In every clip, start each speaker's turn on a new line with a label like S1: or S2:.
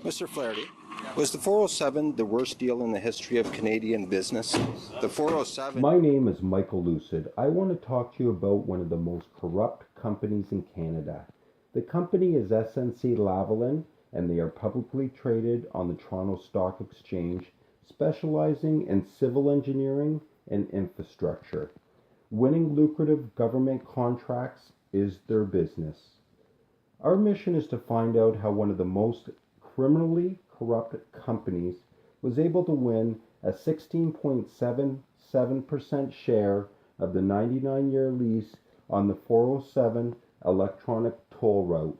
S1: Mr. Flaherty, was the 407 the worst deal in the history of Canadian business? The 407...
S2: My name is Michael Lucid. I want to talk to you about one of the most corrupt companies in Canada. The company is SNC Lavalin, and they are publicly traded on the Toronto Stock Exchange, specializing in civil engineering and infrastructure. Winning lucrative government contracts is their business. Our mission is to find out how one of the most criminally corrupt companies was able to win a 16.77% share of the 99-year lease on the 407 electronic toll route.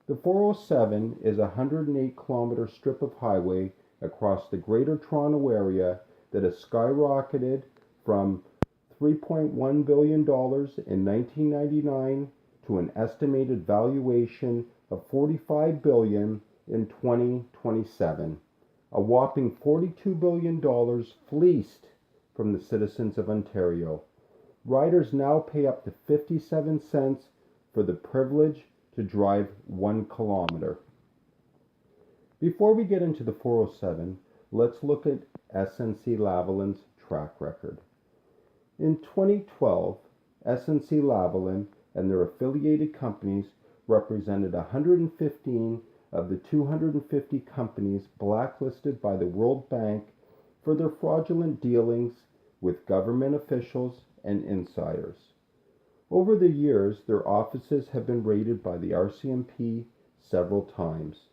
S2: The 407 is a 108-kilometer strip of highway across the Greater Toronto Area that has skyrocketed from $3.1 billion in 1999 to an estimated valuation of $45 billion in 2027, a whopping $42 billion fleeced from the citizens of Ontario. Riders now pay up to 57 cents for the privilege to drive 1 kilometer. Before we get into the 407, let's look at SNC Lavalin's track record. In 2012, SNC Lavalin and their affiliated companies represented 115 of the 250 companies blacklisted by the World Bank for their fraudulent dealings with government officials and insiders. Over the years, their offices have been raided by the RCMP several times.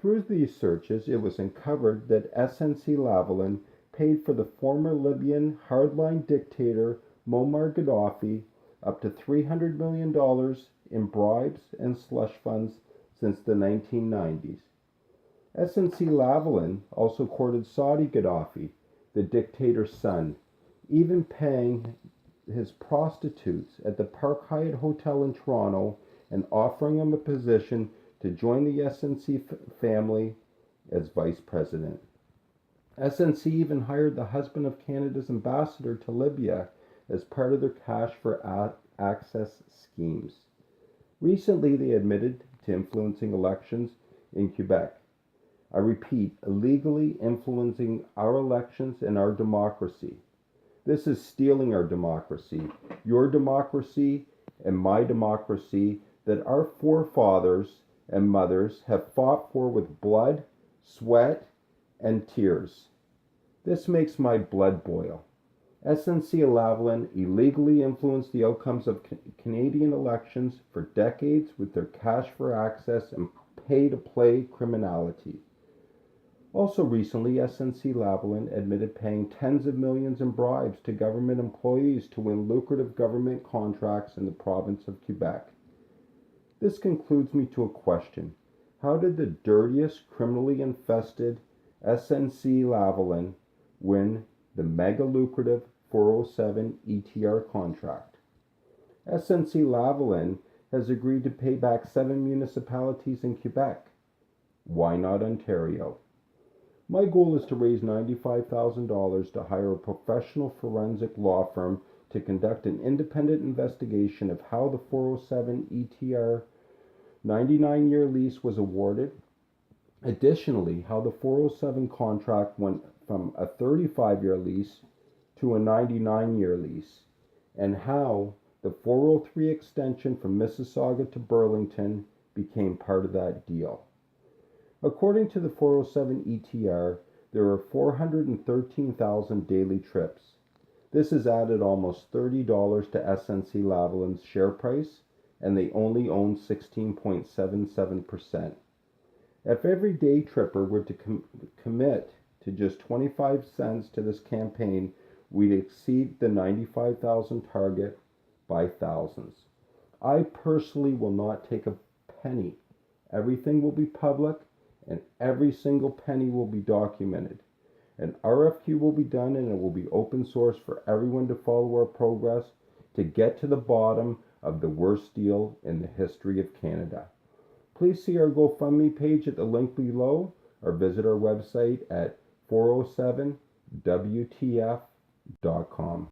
S2: Through these searches, it was uncovered that SNC Lavalin paid for the former Libyan hardline dictator Muammar Gaddafi up to $300 million in bribes and slush funds since the 1990s. SNC Lavalin also courted Saudi Gaddafi, the dictator's son, even paying his prostitutes at the Park Hyatt Hotel in Toronto and offering him a position to join the SNC family as vice president. SNC even hired the husband of Canada's ambassador to Libya as part of their cash for access schemes. Recently, they admitted to influencing elections in Quebec. I repeat, illegally influencing our elections and our democracy. This is stealing our democracy, your democracy and my democracy that our forefathers and mothers have fought for with blood, sweat, and tears. This makes my blood boil. SNC Lavalin illegally influenced the outcomes of Canadian elections for decades with their cash for access and pay-to-play criminality. Also recently, SNC Lavalin admitted paying tens of millions in bribes to government employees to win lucrative government contracts in the province of Quebec. This concludes me to a question. How did the dirtiest, criminally infested SNC Lavalin win the mega lucrative 407 ETR contract? SNC Lavalin has agreed to pay back 7 municipalities in Quebec. Why not Ontario? My goal is to raise $95,000 to hire a professional forensic law firm to conduct an independent investigation of how the 407 ETR 99-year lease was awarded. Additionally, how the 407 contract went from a 35-year lease to a 99-year lease, and how the 403 extension from Mississauga to Burlington became part of that deal. According to the 407 ETR, there are 413,000 daily trips. This has added almost $30 to SNC Lavalin's share price, and they only own 16.77%. If every day tripper were to commit to just 25 cents to this campaign, we'd exceed the 95,000 target by thousands. I personally will not take a penny. Everything will be public, and every single penny will be documented. An RFQ will be done, and it will be open source for everyone to follow our progress to get to the bottom of the worst deal in the history of Canada. Please see our GoFundMe page at the link below, or visit our website at 407wtf.com.